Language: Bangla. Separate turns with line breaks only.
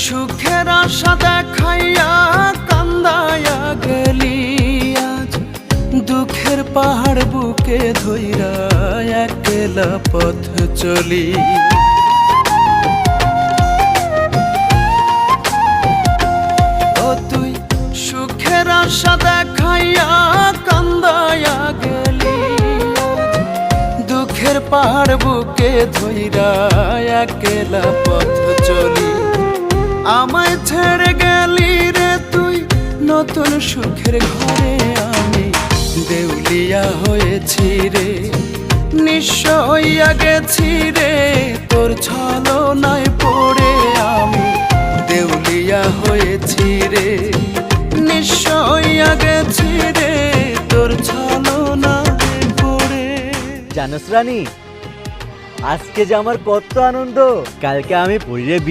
সুখের আশা দেখাইয়া কান্দায়া গেলি আজ দুঃখের পাহাড় বুকে ধইরা একলা পথ চলি। ও তুই সুখের আশা দেখাইয়া কান্দায়া গেলি দুঃখের পাহাড় বুকে ধইরা একলা পথ চলি। আমায় ছেড়ে গেলি রে তুই নতুন সুখের ঘরে, আমি দেউলিয়া হয়েছি রে, নিঃস্ব হইয়া গেছি রে তোর ছলনায় পড়ে। আমি দেউলিয়া হয়েছি রে, নিঃস্ব হইয়া গেছি রে তোর ছলনায় পড়ে।
জানোস রানী, আজকে যে আমার কত আনন্দ, কালকে আমি পরিরে বিয়ে